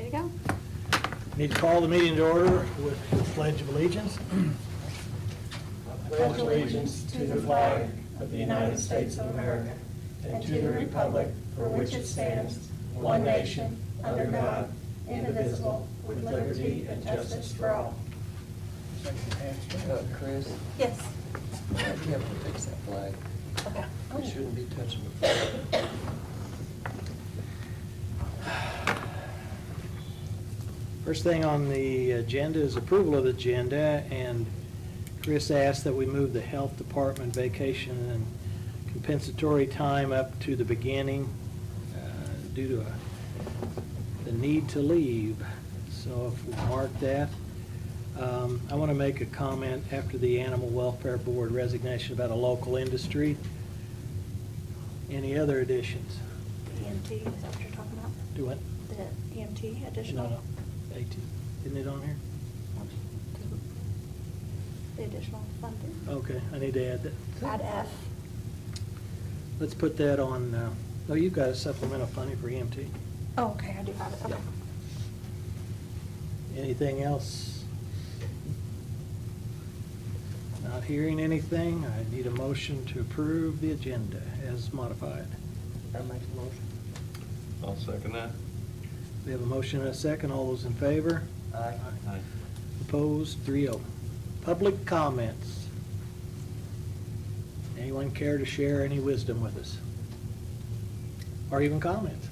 Ready to go? Need to call the meeting to order with the Pledge of Allegiance. I pledge allegiance to the flag of the United States of America and to the republic for which it stands, one nation, under God, indivisible, with liberty and justice for all. Chris, Yes. you have to fix that flag. Okay. We shouldn't be touching the flag. First thing on the agenda is approval of the agenda, and Chris asked that we move the Health Department vacation and compensatory time up to the beginning due to the need to leave. So if we mark that. I want to make a comment after the Animal Welfare Board resignation about a local industry. Any other additions? EMT, is that what you're talking about? Do what? The EMT additional? No. AT. Isn't it on here? The additional funding. Okay, I need to add that. Add F. Let's put that on, oh, you've got a supplemental funding for EMT. Oh, okay, I do have it, okay. Anything else? Not hearing anything, I need a motion to approve the agenda as modified. I make a motion. I'll second that. We have a motion and a second. All those in favor? Aye. Aye. Opposed? 3-0. Public comments. Anyone care to share any wisdom with us? Or even comments?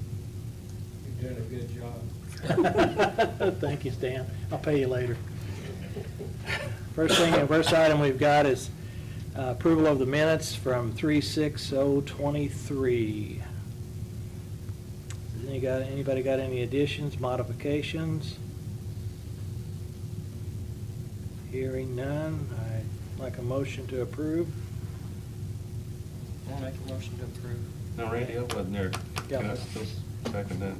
You're doing a good job. Thank you, Stan. I'll pay you later. First item we've got is approval of the minutes from 3/6/023. Anybody got any additions, modifications? Hearing none, I'd like a motion to approve. I make a motion to approve. Now, Randy, I wasn't there. Yeah. Can I still second that?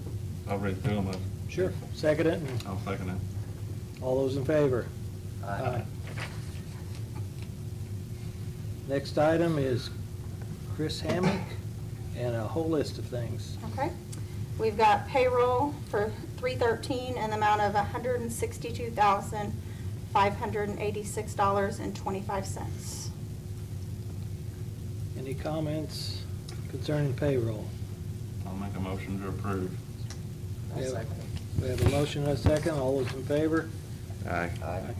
I'll read through them. Sure. Second it, and I'll second that. all those in favor? Aye. Next item is Chris Hammock and a whole list of things. Okay. We've got payroll for 3/13 in the amount of $162,586.25. Any comments concerning payroll? I'll make a motion to approve. I'll We have- second it. We have a motion and a second. All those in favor? Aye. Okay.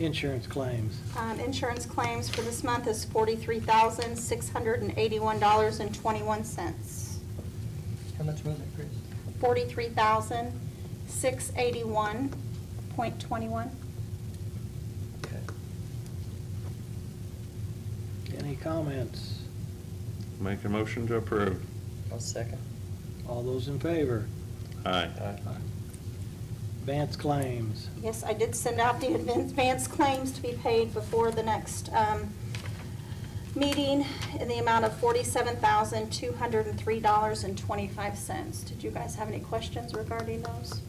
Insurance claims. Insurance claims for this month is $43,681.21. How much was it, Chris? $43,681.21. Okay. Any comments? Make a motion to approve. I'll second. All those in favor? Aye. Advance claims. Yes, I did send out the advance claims to be paid before the next meeting in the amount of $47,203.25. Did you guys have any questions regarding those?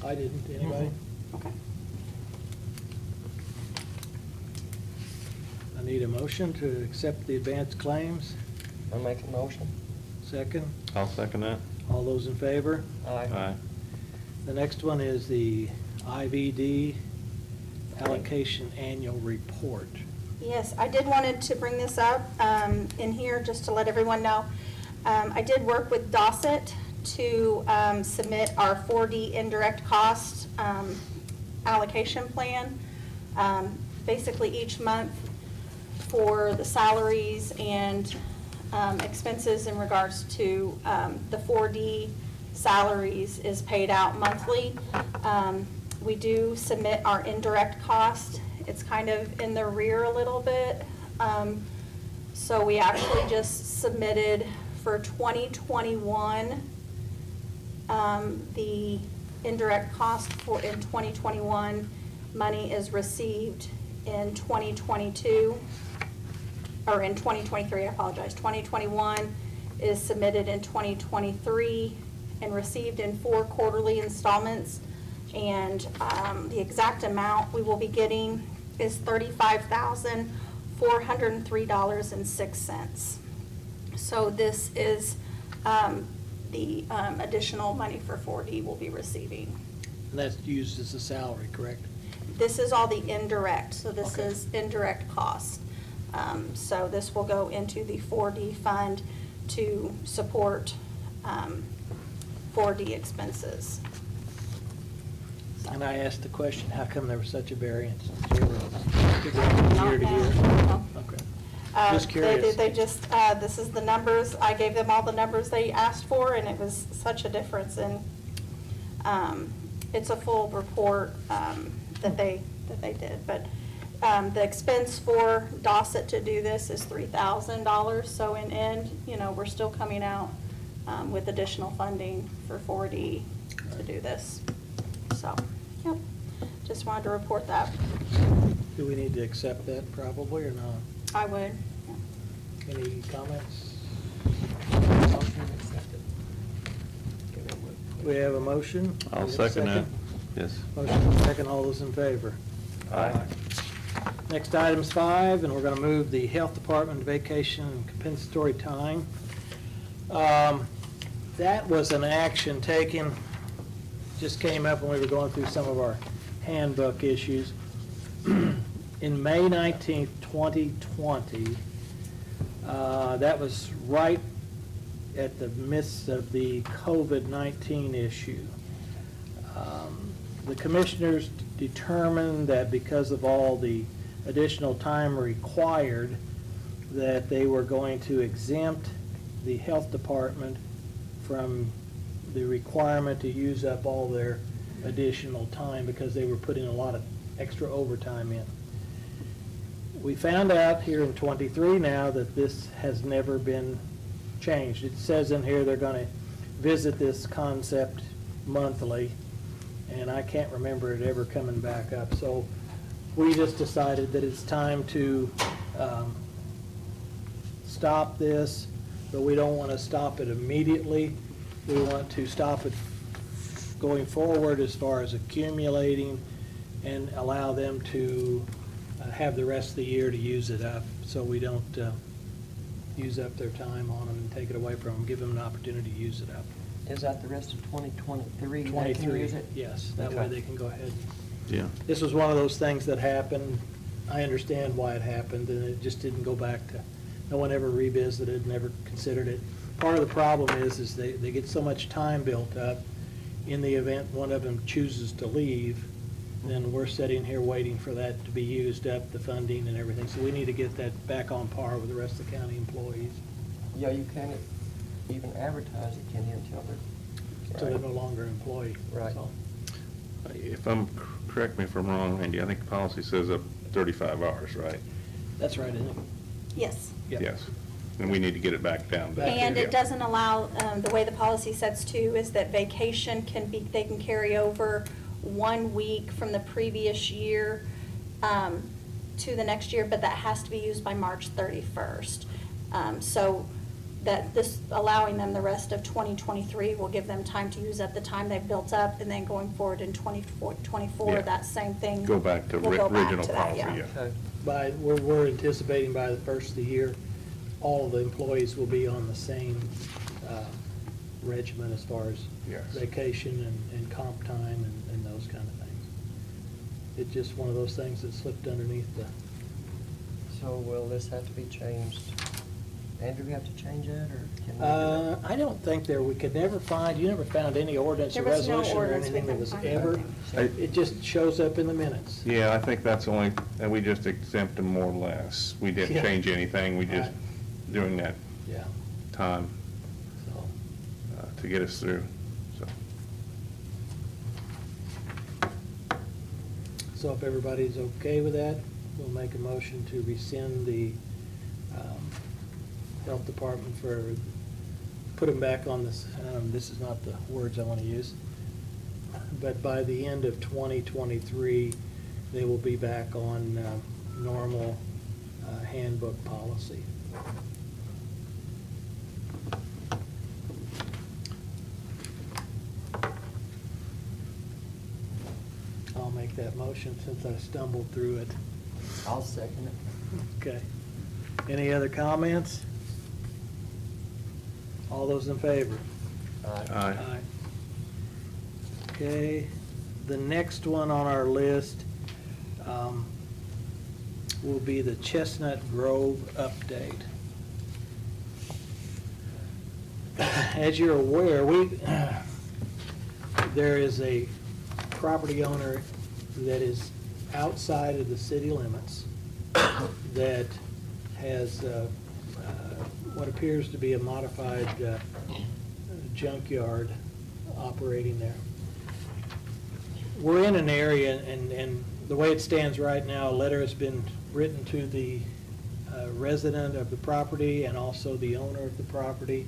I didn't. Anybody? Okay. I need a motion to accept the advance claims. I'll make a motion. Second. I'll second that. All those in favor? Aye. The next one is the IVD allocation annual report. Yes, I did wanted to bring this up in here just to let everyone know. I did work with Dossett to submit our 4D indirect cost allocation plan. Basically each month for the salaries and expenses in regards to the 4D salaries is paid out monthly. We do submit our indirect cost. It's kind of in the rear a little bit. So we actually just submitted for 2021 the indirect cost for in 2021. Money is received in 2022, or in 2023, I apologize. 2021 is submitted in 2023 and received in 4 quarterly installments. And the exact amount we will be getting is $35,403.06. So this is the additional money for 4D will be receiving. And that's used as a salary, correct? This is all the indirect, so this Okay. is indirect cost. So this will go into the 4D fund to support 4D expenses. So- And I asked the question, how come there was such a variance? Did you ever figure out Not year to now, year? no. Okay. They Just curious. They just, this is the numbers, I gave them all the numbers they asked for, and it was such a difference in, it's a full report that they did. But the expense for Dossett to do this is $3,000, so in end, we're still coming out with additional funding for 4D to do this. So, yep, just wanted to report that. Do we need to accept that probably or not? I would, yeah. Any comments? Motion accepted. We have a motion? I'll We have a second that. Yes. Motion second, all those in favor? Aye. Next, item's 5, and we're going to move the Health Department vacation and compensatory time. That was an action taken, just came up when we were going through some of our handbook issues. In May 19th, 2020, that was right at the midst of the COVID-19 issue. The commissioners determined that because of all the additional time required, that they were going to exempt the health department from the requirement to use up all their additional time because they were putting a lot of extra overtime in. We found out here in '23 now that this has never been changed. It says in here they're going to visit this concept monthly, and I can't remember it ever coming back up. So we just decided that it's time to stop this, but we don't want to stop it immediately. We want to stop it going forward as far as accumulating and allow them to have the rest of the year to use it up, so we don't use up their time on them and take it away from them, give them an opportunity to use it up. Is that the rest of 2023? 23, Is it? yes, that way Okay. they can go ahead. Yeah. This was one of those things that happened. I understand why it happened, and it just didn't go back to, no one ever revisited, never considered it. Part of the problem is they get so much time built up, in the event one of them chooses to leave, then we're sitting here waiting for that to be used up, the funding and everything. So we need to get that back on par with the rest of the county employees, Yeah, you can't even advertise it, can you, until so they're they're... no longer an employee. Right. So, If correct me if I'm wrong, Randy, I think the policy says up 35 hours, right? that's right, isn't it? Yes. Yep. Yes. And we need to get it back down. Back And Yeah. it doesn't allow, the way the policy sets too, is that vacation they can carry over 1 week from the previous year to the next year, but that has to be used by March 31st. So that this, allowing them the rest of 2023 will give them time to use up the time they've built up, and then going forward in 2024, Yeah. that same thing. Go back to will go back original to that, policy, yeah. Okay. We're anticipating by the first of the year, all of the employees will be on the same regimen as far as Yes. vacation and comp time and those kind of things. It's just one of those things that slipped underneath the, So will this have to be changed? Andrew, have to change that, or can we do it? I don't think we could never find, you never found any ordinance or There was no resolution or ordinance, we anything that couldn't was find ever, anything. it just shows up in the minutes. Yeah, I think that's only, and we just exempt them more or less. We didn't Yeah. change anything, we just, Right. during that Yeah, time so. to get us through, so. So if everybody's okay with that, we'll make a motion to rescind the health department put them back on this, this is not the words I want to use, but by the end of 2023, they will be back on normal handbook policy. I'll make that motion since I stumbled through it. I'll second it. Okay. Any other comments? All those in favor? Aye. Aye. Okay, the next one on our list will be the Chestnut Grove update. As you're aware, there is a property owner that is outside of the city limits that has what appears to be a modified junkyard operating there. We're in an area, and the way it stands right now, a letter has been written to the resident of the property and also the owner of the property,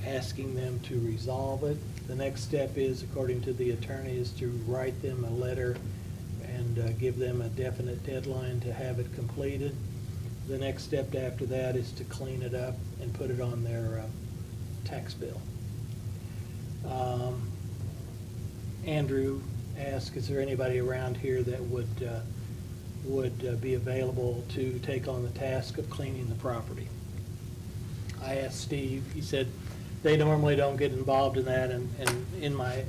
asking them to resolve it. The next step is, according to the attorney, is to write them a letter and give them a definite deadline to have it completed. The next step after that is to clean it up and put it on their tax bill. Andrew asked, is there anybody around here that would be available to take on the task of cleaning the property? I asked Steve. He said they normally don't get involved in that, and I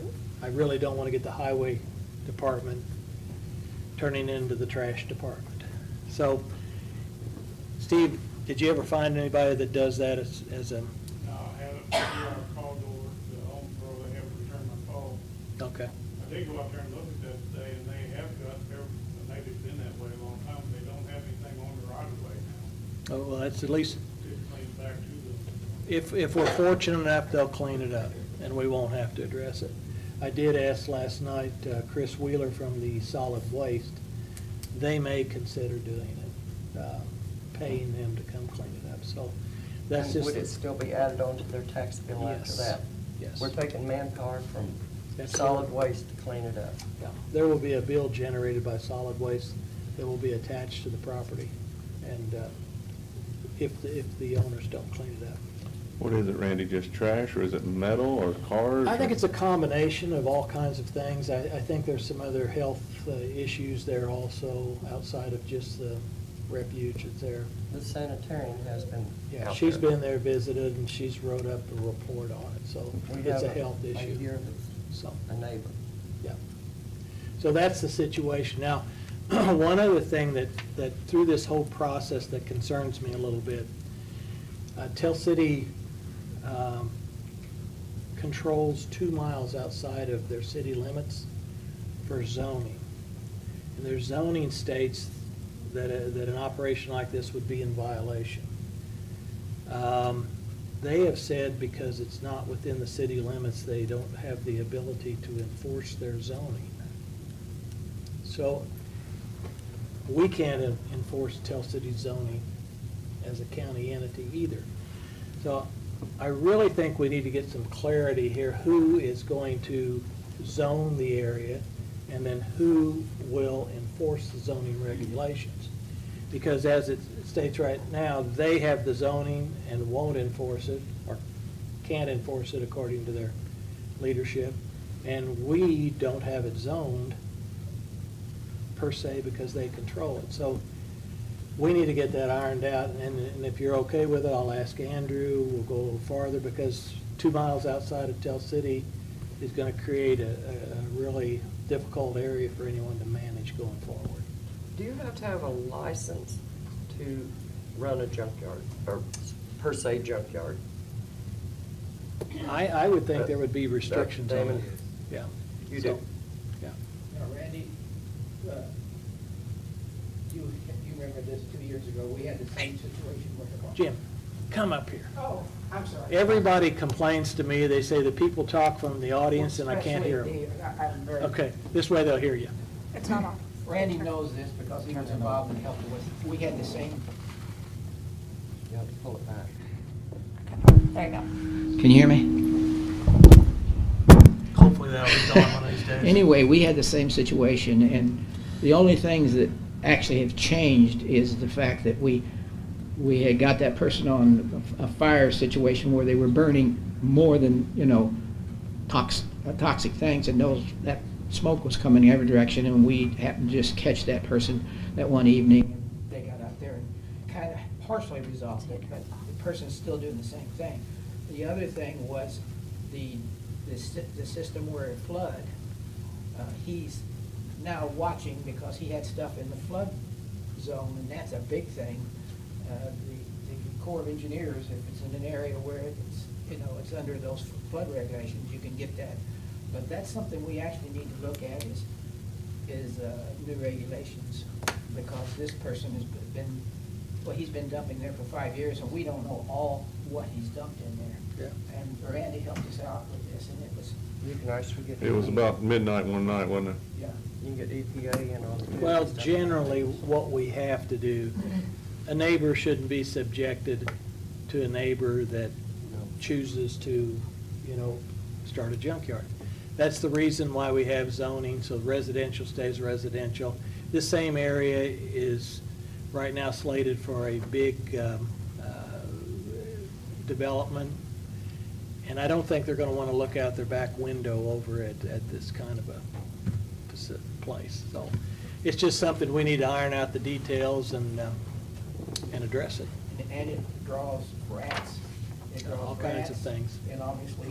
really don't want to get the highway department turning into the trash department. So, Steve, did you ever find anybody that does that as a? No, I haven't put you on a call door to Home Pro, they haven't returned my call. Okay. I did go out there and look at that today, and they have got, maybe it's been that way a long time, they don't have anything on the right of way now. Oh, well, that's at least, It's cleaned back to them. if we're fortunate enough, they'll clean it up, and we won't have to address it. I did ask last night Chris Wheeler from the Solid Waste. They may consider doing it, paying them to come clean it up. So that's And just. would it still be added onto their tax bill after Yes. that? Yes. We're taking manpower from That's solid correct. waste to clean it up. Yeah. There will be a bill generated by Solid Waste that will be attached to the property, and if the owners don't clean it up. What is it, Randy, just trash, or is it metal, or cars? I think or- it's a combination of all kinds of things. I think there's some other health issues there also, outside of just the refuge that's there. The sanitarian has been Yeah, out she's there. been there, visited, and she's wrote up a report on it, so We it's a have health A issue. here So, that's a neighbor. yeah. So that's the situation. Now, one other thing that through this whole process that concerns me a little bit, Tell City controls 2 miles outside of their city limits for zoning. And their zoning states that an operation like this would be in violation. They have said because it's not within the city limits, they don't have the ability to enforce their zoning. So we can't enforce Tell City zoning as a county entity either. So I really think we need to get some clarity here, who is going to zone the area, and then who will enforce the zoning regulations. Because as it states right now, they have the zoning and won't enforce it, or can't enforce it according to their leadership, and we don't have it zoned per se because they control it. So we need to get that ironed out, and if you're okay with it, I'll ask Andrew. We'll go a little farther, because 2 miles outside of Tell City is going to create a really difficult area for anyone to manage going forward. Do you have to have a license to run a junkyard, or per se junkyard? I would think there would be restrictions on it. Damon? Yeah. You So, do? yeah. Now, Randy, you remember this 2 years ago, we had the same situation with the bar. Jim, come up here. Oh, I'm sorry. Everybody complains to me. They say the people talk from the audience and I can't hear them. Especially I'm very. Okay, this way they'll hear you. It's not on. Randy knows this because he was involved in helping with, we had the same. You have to pull it back. There you go. Can you hear me? Hopefully that'll be done one of these days. Anyway, we had the same situation, and the only things that actually have changed is the fact that we had got that person on a fire situation where they were burning more than, toxic things, and that smoke was coming in every direction, and we happened to just catch that person that one evening. They got out there and kind of partially resolved it, but the person's still doing the same thing. The other thing was the system where it flood. He's now watching because he had stuff in the flood zone, and that's a big thing. The Corps of Engineers, if it's in an area where it's, it's under those flood regulations, you can get that. But that's something we actually need to look at is new regulations, because this person has been, well, he's been dumping there for 5 years, and we don't know all what he's dumped in there. Yeah. And Randy helped us out with this, and it was, You can actually get. It was about midnight one night, wasn't it? yeah. You can get EPA and all the. Well, generally, what we have to do, a neighbor shouldn't be subjected to a neighbor that chooses to, start a junkyard. That's the reason why we have zoning, so residential stays residential. This same area is right now slated for a big development, and I don't think they're going to want to look out their back window over at this kind of a place. So it's just something we need to iron out the details and address it. And it draws rats. It draws All kinds of rats, things. And obviously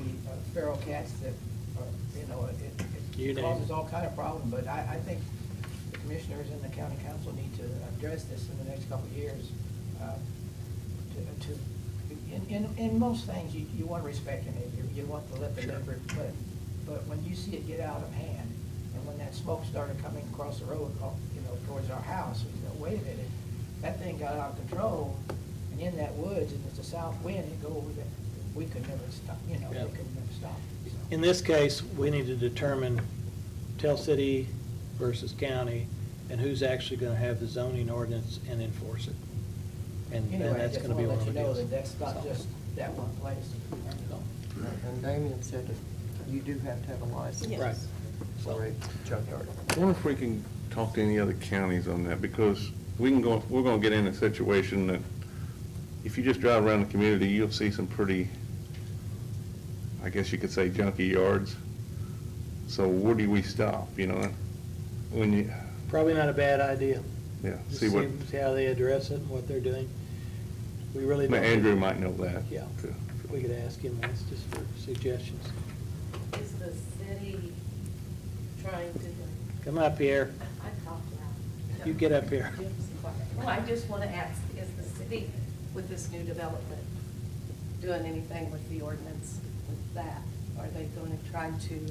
feral cats that, You it name causes it. all kind of problems. But I think the commissioners and the county council need to address this in the next couple of years. In most things, you want to respect your neighbor. You want to let the Sure. neighbor, but when you see it get out of hand, and when that smoke started coming across the road, towards our house, we go, wait a minute, that thing got out of control, and in that woods, and it's a south wind, it go over there. We could never stop, we could Yeah. never stop. So. In this case, we need to determine Tell City versus county, and who's actually going to have the zoning ordinance and enforce it. And Anyway, I that's just going to be want one to of let the you know deals. that that's not So, just that one place. And Damien said that you do have to have a license. Yes. Right. For a junkyard. I wonder if we can talk to any other counties on that, because we're gonna get in a situation that if you just drive around the community, you'll see some pretty, I guess you could say, junky yards. So where do we stop, when you, Probably not a bad idea. yeah, Just see what, see how they address it and what they're doing. We really don't. Andrew might know that. Yeah. too. We could ask him once just for suggestions. Is the city trying to, Come up here. I talk loud. You get up here. Well, I just want to ask, is the city, with this new development, doing anything with the ordinance with that? Are they going to try to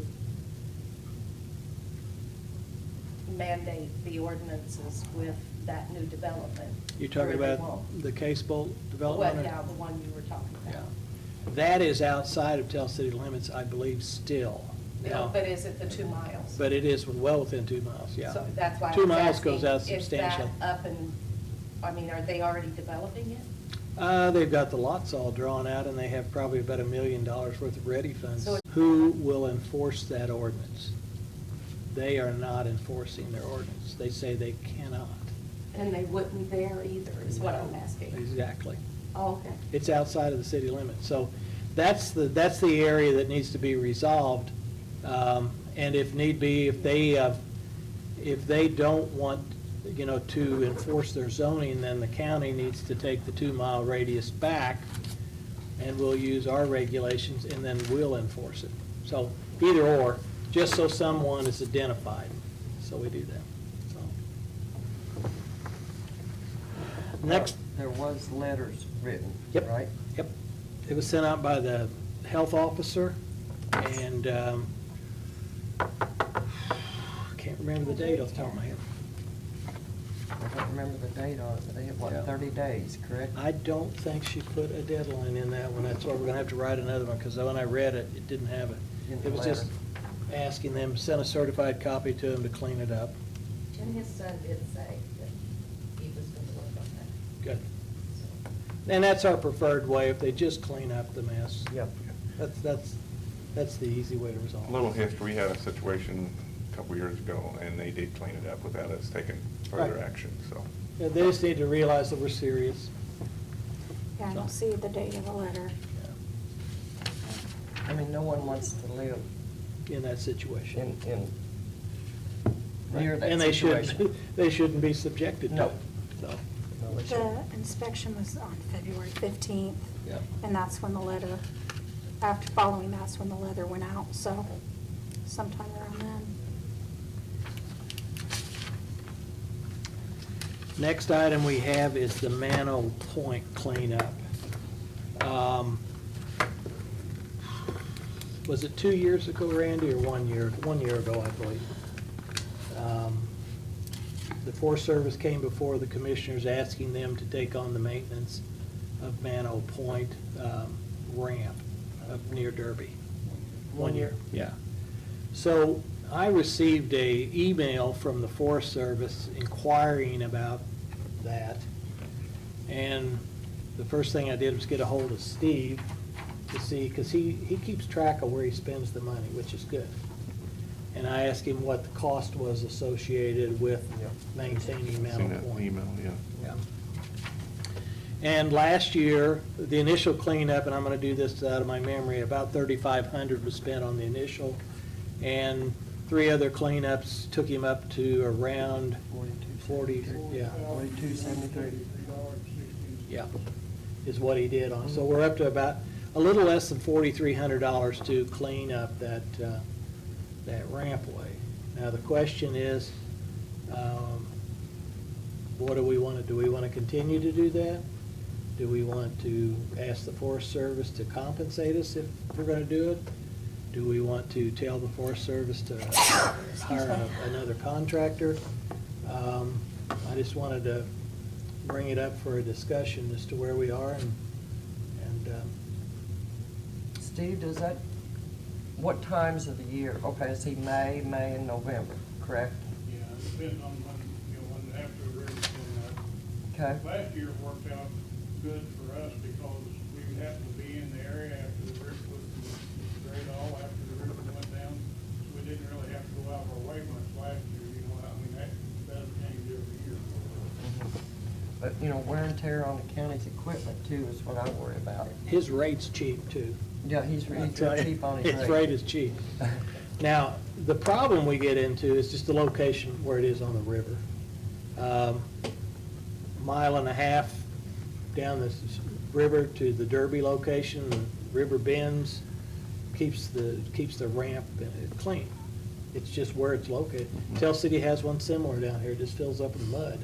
mandate the ordinances with that new development? You're talking Or they about won't? the Case Bolt Well, development? or- yeah, the one you were talking Yeah. about. That is outside of Tell City limits, I believe, still. No, Now, but is it the 2 miles? But it is well within 2 miles, yeah. So that's why I 2 was miles asking, goes out is substantially. that up and, are they already developing it? They've got the lots all drawn out, and they have probably about $1 million worth of ready funds. So- Who will enforce that ordinance? They are not enforcing their ordinance. They say they cannot. And they wouldn't there either, is what I'm asking. Exactly. Oh, okay. It's outside of the city limits. So that's the area that needs to be resolved. And if need be, if they don't want, to enforce their zoning, then the county needs to take the 2 mile radius back, and we'll use our regulations, and then we'll enforce it. So either or, just so someone is identified. So we do that. So. Next. There was letters written, Yep. right? Yep. It was sent out by the health officer, and I can't remember the date off the top of my head. I don't remember the date on it, but they have, Yeah. 30 days, correct? I don't think she put a deadline in that one. That's why we're gonna have to write another one, because when I read it, it didn't have it. In the It was just letter. asking them, send a certified copy to them to clean it up. And his son did say that he was going to work on that. Good. And that's our preferred way, if they just clean up the mess. Yep. That's the easy way to resolve it. Little history, we had a situation a couple years ago, and they did clean it up without us taking further Right. action, so. Yeah, they just need to realize that we're serious. Yeah, I don't see the date of the letter. I mean, no one wants to live In that situation. near that And they situation. shouldn't, they shouldn't be subjected to No. it, so. No, they shouldn't. The inspection was on February 15th, Yeah. and that's when the letter after following that's when the leather went out, so sometime around then. Next item we have is the Mano Point cleanup. Was it 2 years ago, Randy, or 1 year? 1 year ago, I believe. The Forest Service came before the commissioners asking them to take on the maintenance of Mano Point ramp up near Derby. 1 year, yeah. So I received a email from the Forest Service inquiring about that. And the first thing I did was get a hold of Steve to see, because he keeps track of where he spends the money, which is good. And I asked him what the cost was associated with maintaining Seen Mano that Point. email, yeah. Yeah. And last year, the initial cleanup, and I'm gonna do this out of my memory, about $3,500 was spent on the initial, and 3 other cleanups took him up to around 40, yeah. 42.73. Yeah, is what he did on. So we're up to about a little less than $4,300 to clean up that rampway. Now, the question is, what do we want to do? We want to continue to do that? Do we want to ask the Forest Service to compensate us if we're going to do it? Do we want to tell the Forest Service to hire another contractor? I just wanted to bring it up for a discussion as to where we are and Steve, does that, what times of the year? Okay, I see May, and November, correct? Yeah, it depends on when, when after the river's been up. Okay. Last year worked out good for us because we happened to be in the area after the river was sprayed all, after the river went down. So we didn't really have to go out of our way much last year, I mean, that does change every year. But, wear and tear on the county's equipment too is what I worry about. his rate's cheap too. Yeah, he's real cheap on his rate. His rate is cheap. Now, the problem we get into is just the location where it is on the river. 1.5 miles down this river to the Derby location, the river bends, keeps the ramp clean. It's just where it's located. Tell City has one similar down here, it just fills up with mud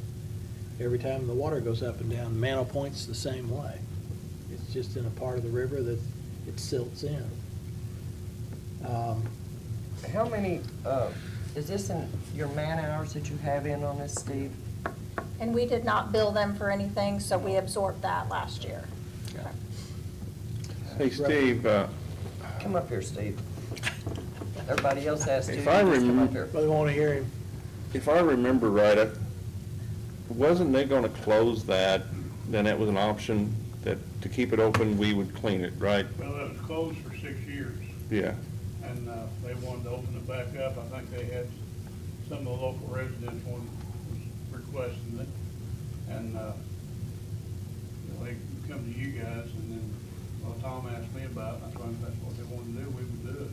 every time the water goes up and down. Mano Point's the same way. It's just in a part of the river that it silts in. How many, is this in your man hours that you have in on this, Steve? And we did not bill them for anything, so we absorbed that last year. Hey, Steve, Come up here, Steve. Everybody else has to. If You I just come up remem- here. But they want to hear him. if I remember right, wasn't they gonna close that, then that was an option that to keep it open, we would clean it, right? Well, it was closed for 6 years, Yeah. and they wanted to open it back up. I think they had, some of the local residents was requesting it, and they come to you guys, and then, well, Tom asked me about it, I told him if that's what they wanted to do, we would do it.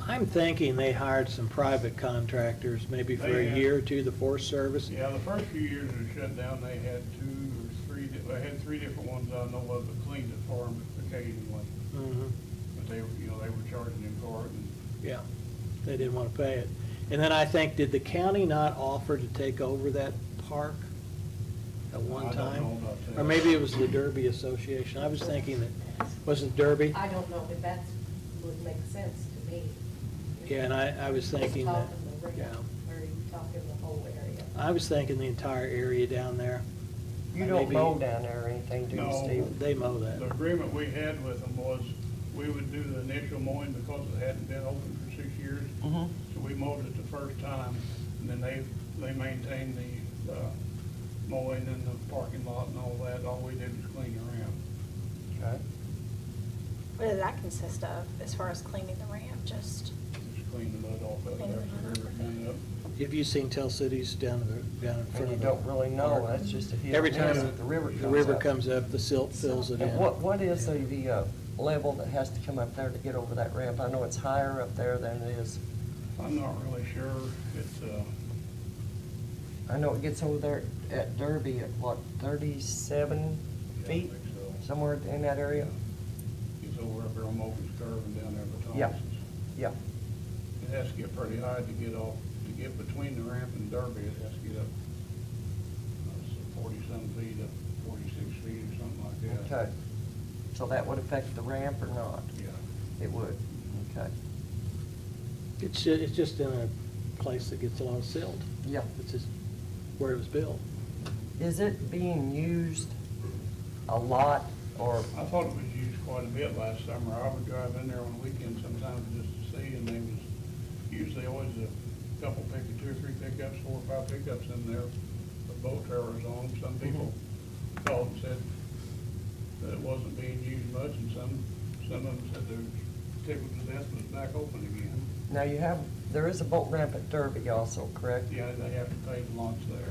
I'm thinking they hired some private contractors, maybe for They a have. year or two, the Forest Service. Yeah, the first few years it was shut down, they had 2 or 3, they had 3 different ones I know of that cleaned it for them occasionally. Mhm. But they were charging them for it, and Yeah, they didn't want to pay it. And then I think, did the county not offer to take over that park at one I don't time? know about that. Or maybe it was the Derby Association. I was thinking that, was it Derby? I don't know, but that would make sense to me. Yeah, and I was thinking that, Talking the ramp, yeah. or you talking the whole area? I was thinking the entire area down there. You don't Maybe- mow down there or anything, do you, No. Steve? They mow that. the agreement we had with them was we would do the initial mowing because it hadn't been open for 6 years. Mhm. So we mowed it the first time, and then they maintained the mowing in the parking lot and all that. All we did was clean the ramp. Okay. What does that consist of, as far as cleaning the ramp, just? Just clean the mud off of it Clean the after the mud river off. cleaned up. Have you seen Tell Cities down in And front you of the? don't really know, park? that's just a hit. Every and time miss if the river the comes up, the silt fills it in. And what is the level that has to come up there to get over that ramp? I know it's higher up there than it is. I'm not really sure. It's, I know it gets over there at Derby at what, 37 yeah, I feet? think so. Somewhere in that area? It's is over up there on Moken's Curve and down there by Yeah. Thomas's. Yeah, It has to get pretty high to get off, to get between the ramp and Derby, it has to get up 40-some feet, up 46 feet or something like that. okay. So that would affect the ramp or not? Yeah. It would, okay. It's just in a place that gets a lot of silt. Yeah. It's just where it was built. Is it being used a lot, or, I thought it was used quite a bit last summer. I would drive in there on the weekend sometimes just to see, and there was usually always a couple two or three pickups, 4 or 5 pickups in there with boat trailers on them. Some people called and said that it wasn't being used much, and some of them said they were tickled to death when it's back open again. now you have, there is a boat ramp at Derby also, correct? Yeah, they have to pay to launch there.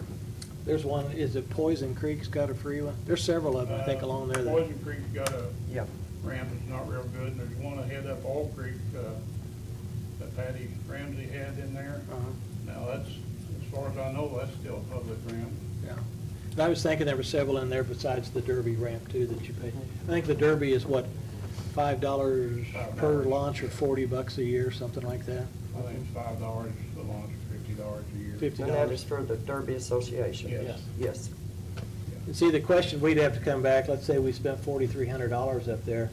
There's one, is it Poison Creek's got a free one? There's several of them, I think, along there. that- Poison Creek's got a Yeah. ramp that's not real good, and there's one ahead up Oil Creek, that Patty Ramsey had in there. Uh-huh. Now, that's, as far as I know, that's still a public ramp. Yeah. And I was thinking there were several in there besides the Derby ramp too that you pay. I think the Derby is what, $5 per launch or $40 a year, something like that? I think it's $5 for the launch, $50 a year. $50. And that is for the Derby Association? Yes. Yes. And see, the question, we'd have to come back, let's say we spent $4,300 up there,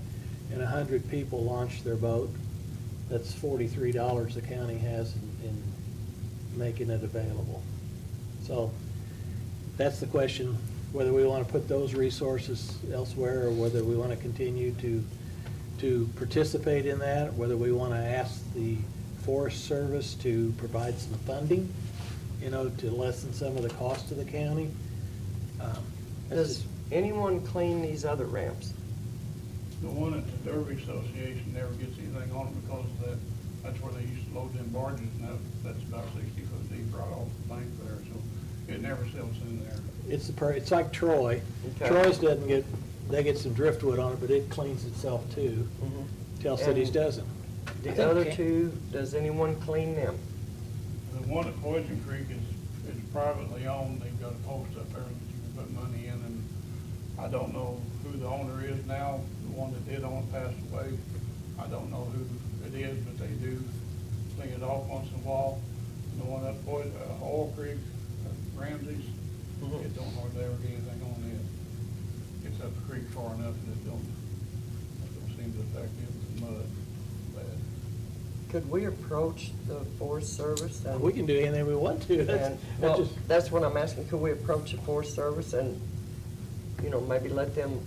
and 100 people launched their boat. That's $43 the county has in making it available. So that's the question, whether we want to put those resources elsewhere or whether we want to continue to participate in that, or whether we want to ask the Forest Service to provide some funding, to lessen some of the cost to the county. Does anyone clean these other ramps? The one at the Derby Association never gets anything on it because of that, that's where they used to load them barges, and that's about 60 foot deep right off the bank there, so it never settles in there. It's like Troy. Okay. Troy's they get some driftwood on it, but it cleans itself too. Tell Cities And doesn't. The other two, does anyone clean them? The one at Poison Creek is privately owned. They've got a post up there that you can put money in, and I don't know who the owner is now. The one that did own it passed away. I don't know who it is, but they do clean it off once in a while. And the one up Oil Creek, Ramsey's, it don't hardly ever get anything on it. It's up the creek far enough that it don't seem to affect it with mud bad. Could we approach the Forest Service? And We can do anything we want to. And, well, that's what I'm asking, could we approach the Forest Service and, maybe let them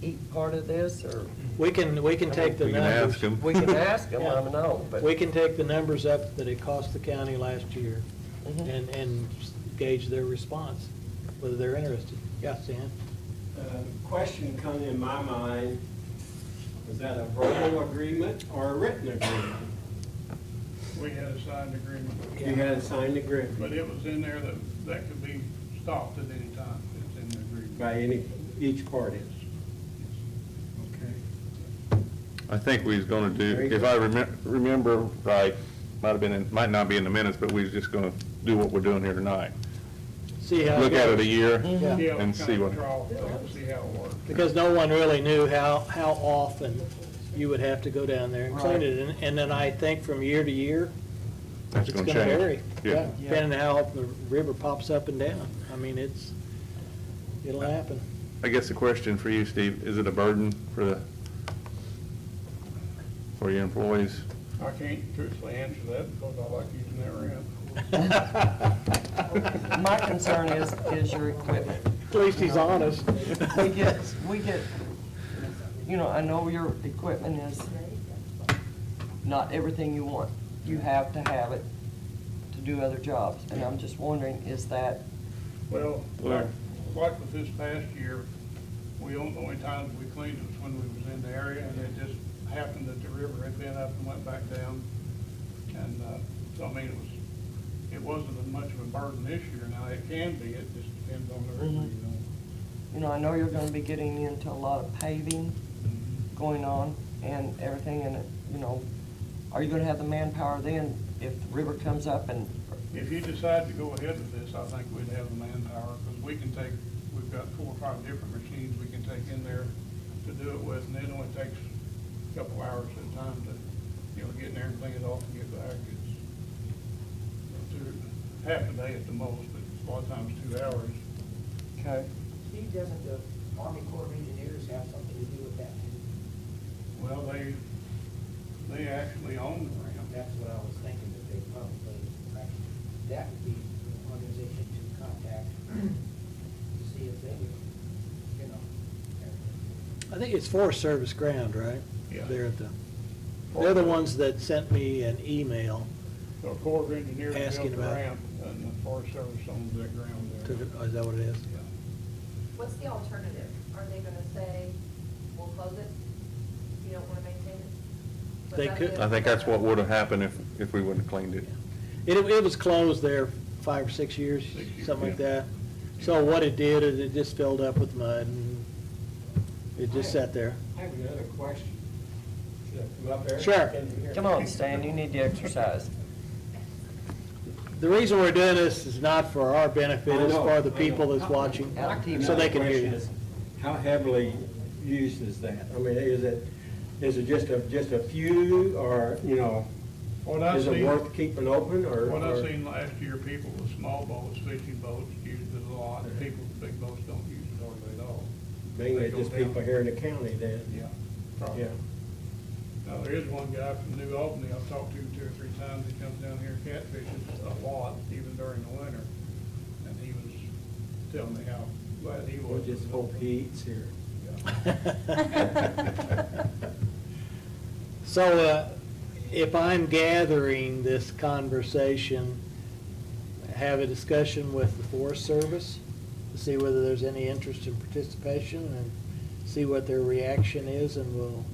eat part of this, or? We can take the We can numbers. ask them. We can ask them, let them know, but. We can take the numbers up that it cost the county last year Mhm. and gauge their response, whether they're interested. Yeah, Stan? Question come in my mind, is that a verbal agreement or a written agreement? We had a signed agreement. You had a signed agreement But it was in there that could be stopped at any time. It's in the agreement. by each party. Okay. I think we was gonna do, Very if good. I remember right, might not be in the minutes, but we was just gonna do what we're doing here tonight. See how. Look at it a goes. year Yeah. Yeah, and kind see of what. trial, see how it works. Because no one really knew how often you would have to go down there and clean it. And then I think from year to year, That's it's gonna gonna change. vary. Yeah. Depending on how often the river pops up and down. I mean, it'll happen. I guess the question for you, Steve, is it a burden for your employees? I can't truthfully answer that because I like using that ramp. My concern is your equipment. At least he's honest. We get, I know your equipment is not everything you want. You have to have it to do other jobs, and I'm just wondering, is that, Well, Well- like with this past year, the only times we cleaned it was when we was in the area, and it just happened that the river had been up and went back down. And, so I mean, it wasn't as much of a burden this year. Now, it can be, it just depends on the river, I know you're gonna be getting into a lot of paving going on and everything, and, are you gonna have the manpower then if the river comes up and? If you decide to go ahead with this, I think we'd have the manpower, because we've got 4 or 5 different machines we can take in there to to do it with, and it only takes a couple hours at a time to, get in there and clean it off and get back. It's half a day at the most, but a lot of times 2 hours. Okay. Steve, doesn't the Army Corps of Engineers have something to do with that? Well, they actually own the ramp. That's what I was thinking, that they probably, that would be the organization to contact to see if they, I think it's Forest Service ground, right? Yeah. They're the ones that sent me an email. The Corps of Engineers Asking built the about- ramp, and the Forest Service owns that ground there. Is that what it is? Yeah. What's the alternative? Are they gonna say, we'll close it, you don't wanna maintain it? Was They that could- the- I think that's what would have happened if we wouldn't have cleaned it. It was closed there 5 or 6 years, 6 years, something like yeah. that. So what it did is it just filled up with mud and it just sat there. I have another question. Should I come up there? Sure. Can you hear me? Come on, Stan, you need the exercise. The reason we're doing this is not for our benefit, I it's know, for the I people know. that's watching, My so they can hear question you. is, how heavily used is that? I mean, is it just a few, or, What I is it seen, worth keeping open, or? what I or- seen last year, people with small boats, fishing boats, used it a lot. People with big boats don't use it hardly at all. Mainly They go just down. people here in the county then? Yeah, probably. Yeah. Now, there is one guy from New Albany I've talked to 2 or 3 times. He comes down here catfishes a lot, even during the winter. And he was telling me how glad he We'll was. just hope he eats here. Yeah. So, if I'm gathering this conversation, have a discussion with the Forest Service to see whether there's any interest in participation and see what their reaction is, and we'll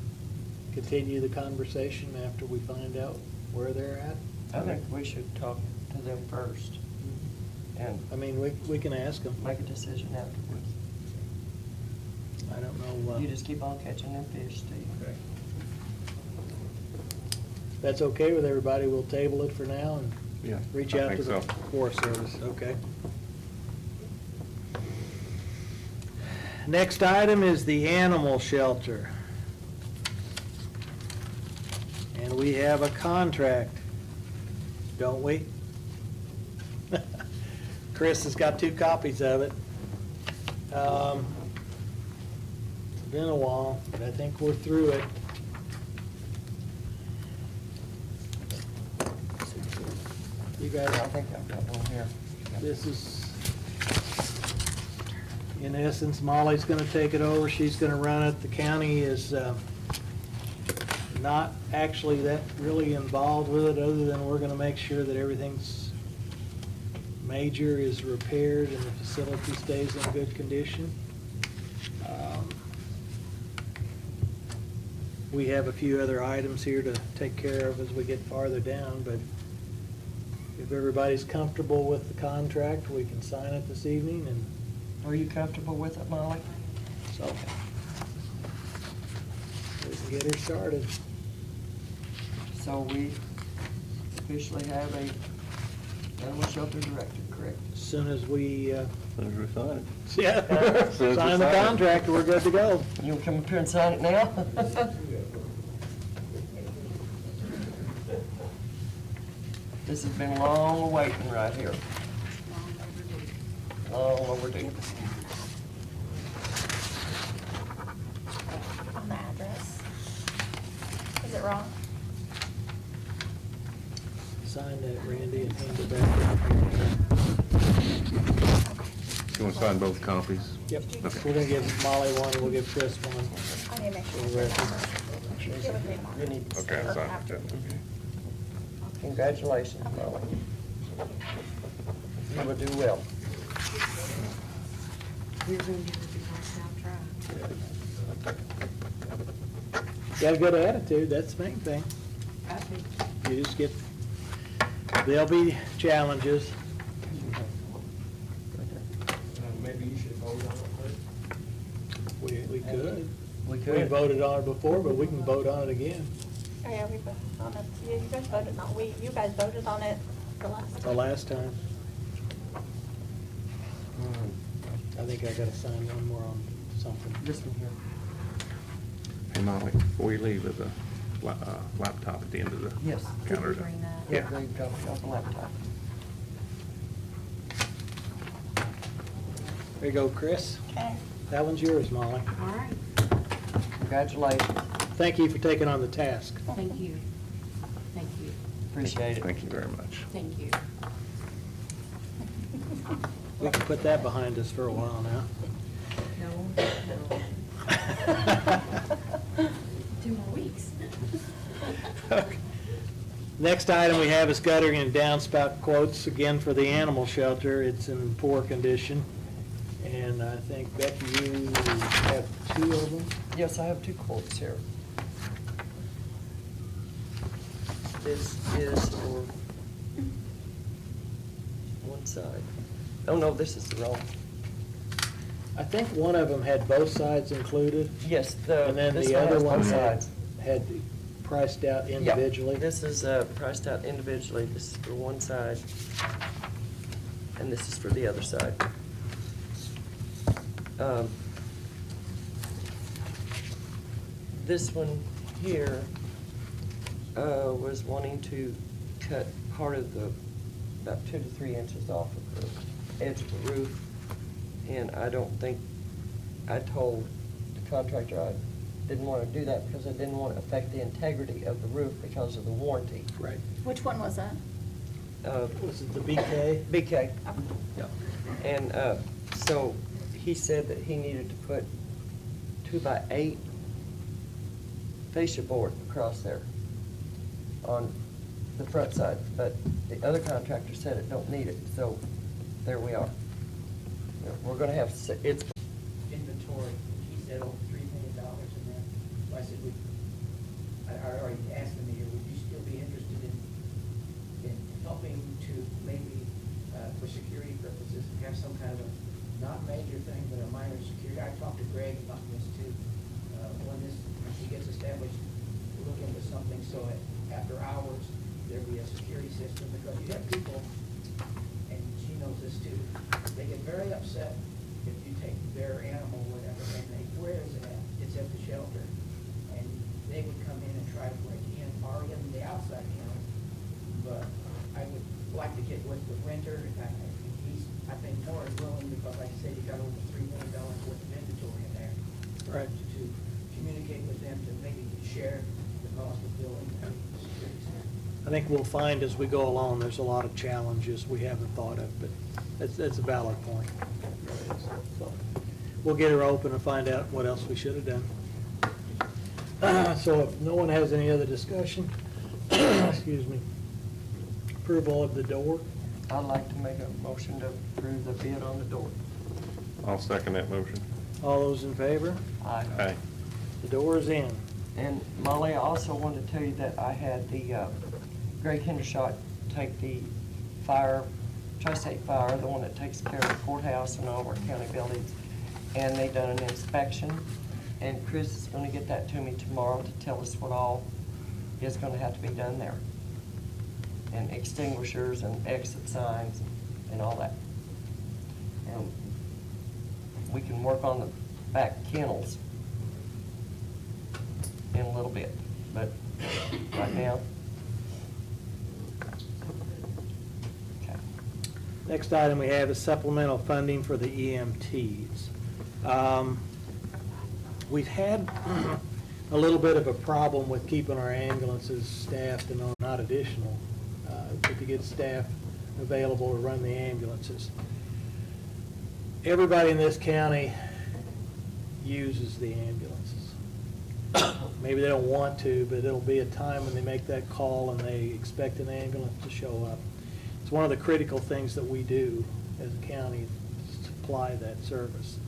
continue the conversation after we find out where they're at. I think we should talk to them first and I mean, we can ask them. make a decision afterwards. I don't know. You just keep on catching them fish, Steve. Okay. If that's okay with everybody, we'll table it for now and Yeah, reach I out to think the so. Forest Service, okay? Next item is the animal shelter. And we have a contract, don't we? Chris has got 2 copies of it. It's been a while, but I think we're through it. You guys, I think I've got one here. this is, in essence, Molly's gonna take it over, she's gonna run it. The county is not actually that really involved with it, other than we're gonna make sure that everything's major is repaired and the facility stays in good condition. We have a few other items here to take care of as we get farther down, but if everybody's comfortable with the contract, we can sign it this evening, and Are you comfortable with it, Molly? so we can get her started. So we officially have a animal shelter director, correct? As soon as we, As soon as we sign it. yeah, As soon as we sign the sign it. contract, we're good to go. You want to come up here and sign it now? This has been long waiting right here. Long overdue. On the address. Is it wrong? Sign that, Randy, and hand it back. You want to sign both copies? Yep, Okay. we're gonna give Molly one, and we'll give Chris one. I need to make sure. For the record. Get with me, Mark. You need to Okay, I'll sign After. it. Okay. Congratulations, Molly. You will do well. Got a good attitude, that's the main thing. You just get, there'll be challenges. Maybe you should vote on it first. We could. We We could. voted on it before, but we can vote on it again. Oh, yeah, we voted on it. You guys voted on, you guys voted on it the last The time. last time. I think I gotta sign one more on something. This one here. Hey, Molly, before you leave, there's a laptop at the end of the Yes. counter. Yeah, Greg dropped off a laptop. There you go, Chris. Okay. That one's yours, Molly. All right, Congratulations. Thank you for taking on the task. thank you. Thank you, Appreciate it. Thank you very much. thank you. We can put that behind us for a while now. No. 2 more weeks. Okay. Next item we have is guttering and downspout quotes, again for the animal shelter. It's in poor condition. And I think, Becky, you have 2 of them? Yes, I have 2 quotes here. This is for one side. Oh, no, this is the wrong. I think one of them had both sides included. Yes, And then this the one other has one both had sides. priced out Yeah, individually. this is priced out individually. This is for one side, and this is for the other side. This one here was wanting to cut part of the, about 2 to 3 inches off of the edge of the roof, and I don't think, I told the contractor I didn't want to do that because I didn't want to affect the integrity of the roof because of the warranty. Right. Which one was that? Was it the BK? BK. Yeah. And so he said that he needed to put 2x8 fascia board across there on the front side, but the other contractor said it don't need it, so there we are. We're gonna have, it's, Inventory, he said over $3 million in that. So I said, I already asked him here, would you still be interested in helping to maybe, for security purposes, have some kind of a, not major thing, but a minor security? I talked to Greg about this too. When she gets established, look into something so after hours, there'll be a security system, because you have people, and she knows this too, they get very upset if you take their animal, whatever, and they, where is it at? It's at the shelter. And they would come in and try to break in, or in the outside counter. But I would like to get with the renter, he's, I think, more than willing, because like I said, he got over $3 million worth of inventory in there. Right. To communicate with them to maybe share the cost of building a security center. I think we'll find as we go along, there's a lot of challenges we haven't thought of, but that's a valid point. So, we'll get her open and find out what else we should have done. So if no one has any other discussion, excuse me, approval of the door. I'd like to make a motion to approve the bid on the door. I'll second that motion. All those in favor? Aye. The door is in. And Molly, I also wanted to tell you that I had the Greg Hendershot take the fire, Tri-State Fire, the one that takes care of the courthouse and all of our county buildings, and they done an inspection. And Chris is gonna get that to me tomorrow to tell us what all is gonna have to be done there. And extinguishers and exit signs and all that. And we can work on the back kennels in a little bit, but right now. Okay. Next item we have is supplemental funding for the EMTs. We've had a little bit of a problem with keeping our ambulances staffed and not additional, but to get staff available to run the ambulances. Everybody in this county uses the ambulances. Maybe they don't want to, but it'll be a time when they make that call and they expect an ambulance to show up. It's one of the critical things that we do as a county, supply that service.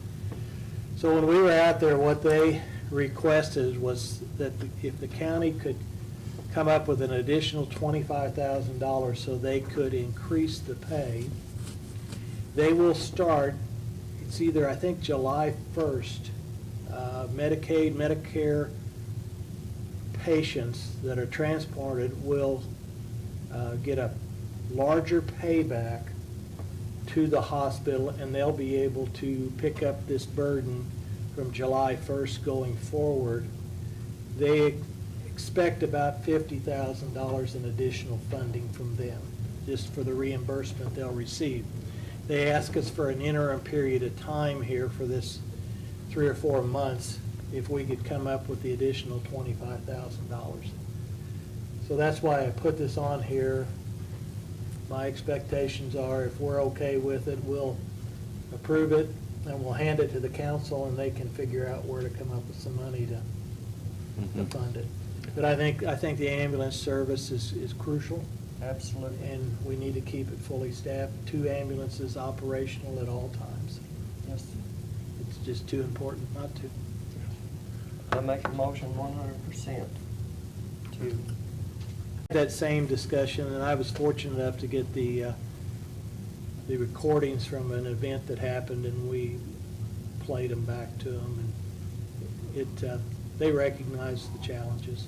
So when we were out there, what they requested was that if the county could come up with an additional $25,000 so they could increase the pay, they will start, it's either, I think, July 1st, Medicaid, Medicare patients that are transported will get a larger payback to the hospital, and they'll be able to pick up this burden from July 1st going forward they expect about $50,000 in additional funding from them, just for the reimbursement they'll receive. They ask us for an interim period of time here for this 3 or 4 months, if we could come up with the additional $25,000. So that's why I put this on here. My expectations are, if we're okay with it, we'll approve it, and we'll hand it to the council, and they can figure out where to come up with some money to fund it. But I think the ambulance service is crucial, Absolutely. and we need to keep it fully staffed, 2 ambulances operational at all times. Yes. It's just too important not to. I make a motion 100% to, That same discussion, and I was fortunate enough to get the recordings from an event that happened, and we played them back to them, and they recognize the challenges,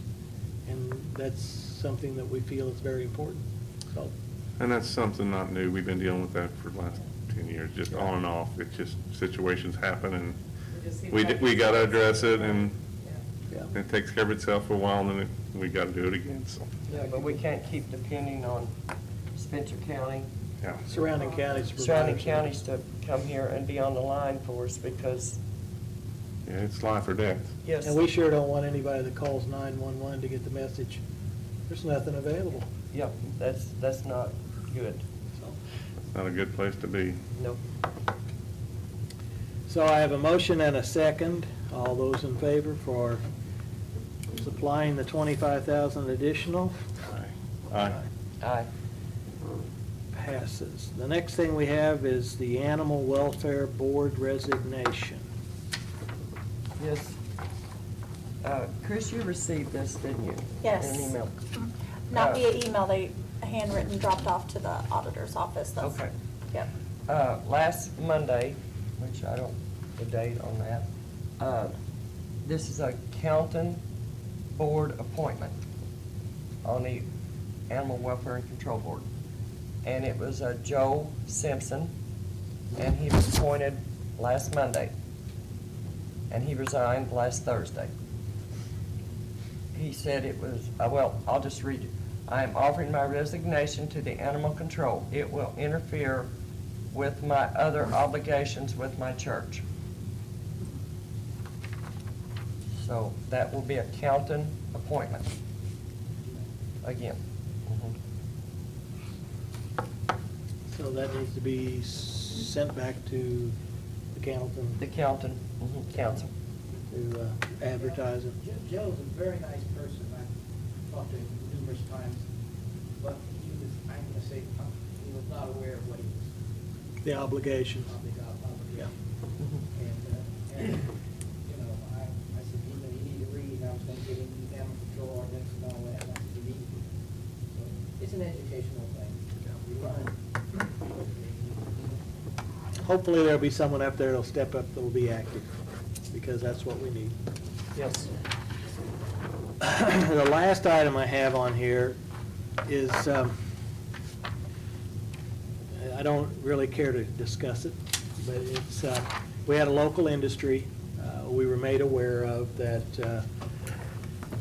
and that's something that we feel is very important. So, And that's something not new. We've been dealing with that for the last 10 years, just on and off. It's just situations happen, and we got to address it, and yeah. it takes care of itself for a while, and then we got to do it again, so. yeah, but we can't keep depending on Spencer County, Yeah. Surrounding counties. surrounding provide- counties to come here and be on the line for us because, Yeah, it's life or death. yes. And we sure don't want anybody that calls 911 to get the message, there's nothing available. Yeah, that's not good. So. It's not a good place to be. Nope. So I have a motion and a second. All those in favor for supplying the 25,000 additional? Aye. Aye. Passes. The next thing we have is the Animal Welfare Board resignation. Yes. Chris, you received this, didn't you? Yes. An email. Not via email, they handwritten, dropped off to the auditor's office. That's- Okay. Yep. Last Monday, which I don't, the date on that, this is a County Board appointment on the Animal Welfare and Control Board. And it was Joe Simpson, and he was appointed last Monday. And he resigned last Thursday. He said it was, well, I'll just read it. I am offering my resignation to the animal control. It will interfere with my other obligations with my church. So that will be a County appointment. Again. So that needs to be sent back to the council The County Council. to advertise it. Joe's a very nice person. I've talked to him numerous times, but he was, I'm gonna say, he was not aware of what he was, The obligations. obligated. And, you know, I said, you need to read, and I was gonna get into animal control ordinance and all that, and I said, you need to. So it's an educational thing. We learn. Hopefully there'll be someone up there that'll step up, that'll be active, because that's what we need. Yes. The last item I have on here is, I don't really care to discuss it, but it's, we had a local industry we were made aware of that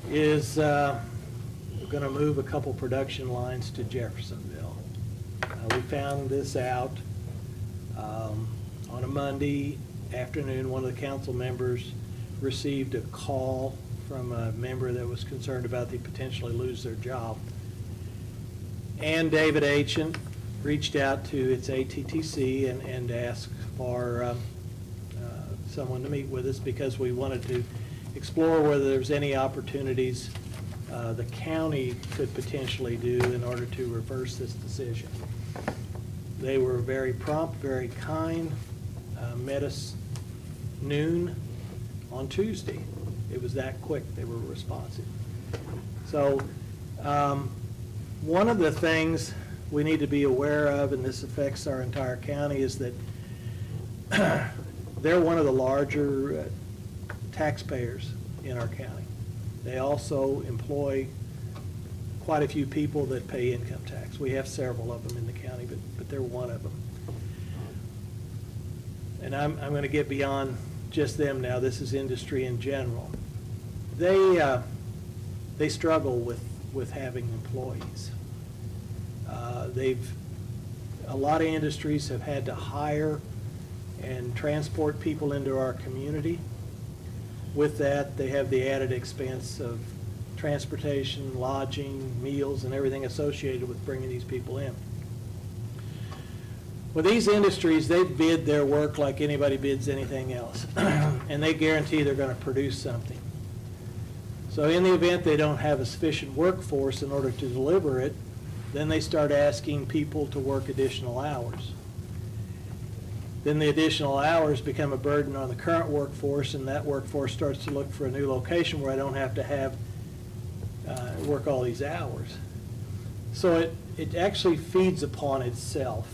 is going to move a couple production lines to Jeffersonville. We found this out on a Monday afternoon. One of the council members received a call from a member that was concerned about they potentially lose their job. And David Aitchen reached out to its ATTC and asked for someone to meet with us because we wanted to explore whether there's any opportunities the county could potentially do in order to reverse this decision. They were very prompt, very kind, met us noon on Tuesday. It was that quick, they were responsive. So one of the things we need to be aware of, and this affects our entire county, is that they're one of the larger taxpayers in our county. They also employ quite a few people that pay income tax. We have several of them in the county, but they're one of them. And I'm going to get beyond just them now. This is industry in general. They they struggle with having employees. A lot of industries have had to hire and transport people into our community. With that, they have the added expense of transportation, lodging, meals, and everything associated with bringing these people in. With these industries, they bid their work like anybody bids anything else, and they guarantee they're going to produce something. So in the event they don't have a sufficient workforce in order to deliver it, then they start asking people to work additional hours. Then the additional hours become a burden on the current workforce, and that workforce starts to look for a new location where I don't have to have work all these hours. So it actually feeds upon itself.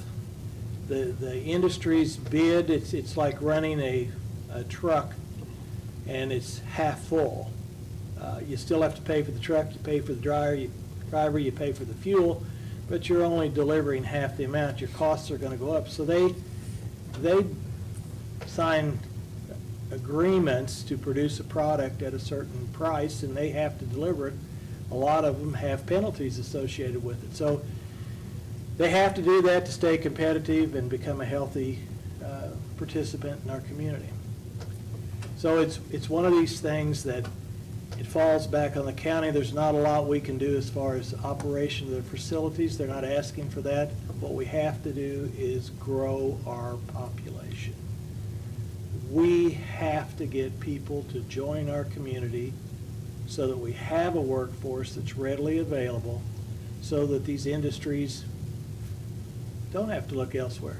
The industry's bid, it's like running a truck and it's half full. You still have to pay for the truck, you pay for the driver, you pay for the fuel, but you're only delivering half the amount. Your costs are going to go up. So they sign agreements to produce a product at a certain price, and they have to deliver it. A lot of them have penalties associated with it. So they have to do that to stay competitive and become a healthy participant in our community. So it's one of these things that it falls back on the county. There's not a lot we can do as far as operation of the facilities. They're not asking for that. What we have to do is grow our population. We have to get people to join our community so that we have a workforce that's readily available, so that these industries don't have to look elsewhere.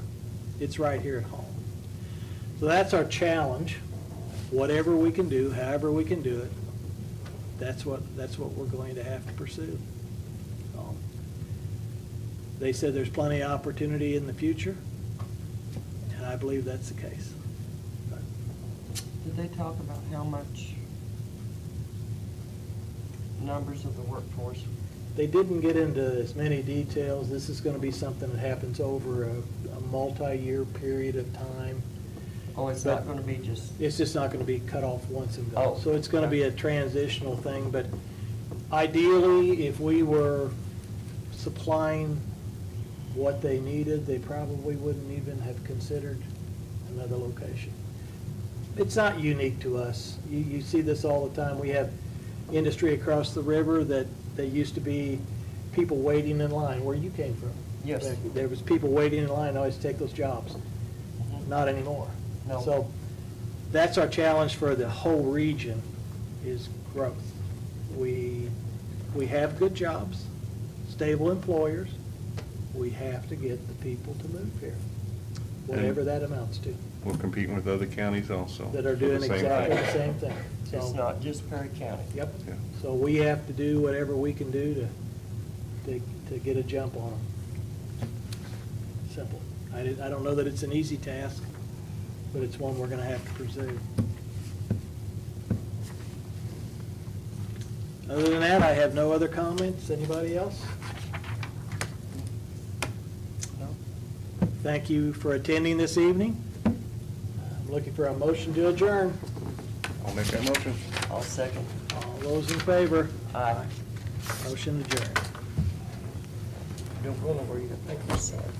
It's right here at home. So that's our challenge. Whatever we can do, however we can do it, that's what we're going to have to pursue. They said there's plenty of opportunity in the future, and I believe that's the case. Did they talk about how much numbers of the workforce? They didn't get into as many details. This is going to be something that happens over a multi-year period of time. Oh, it's not going to be just... It's just not going to be cut off once and gone. Oh, So it's going to be a transitional thing, but ideally, if we were supplying what they needed, they probably wouldn't even have considered another location. It's not unique to us. You see this all the time. We have industry across the river that there used to be people waiting in line, where you came from. Yes. There was people waiting in line always to take those jobs. Not anymore. No. So that's our challenge for the whole region, is growth. We have good jobs, stable employers. We have to get the people to move here, whatever that amounts to, We're competing with other counties also. that are for the doing same exactly thing. the same thing. It's So, not just Perry County. Yep. Yeah. So we have to do whatever we can do to get a jump on them. Simple. I don't know that it's an easy task, but it's one we're going to have to pursue. Other than that, I have no other comments. Anybody else? No? Thank you for attending this evening. I'm looking for a motion to adjourn. I'll make that motion. I'll second. All those in favor? Aye. Motion adjourned. Don't go nowhere, you can think of yourself.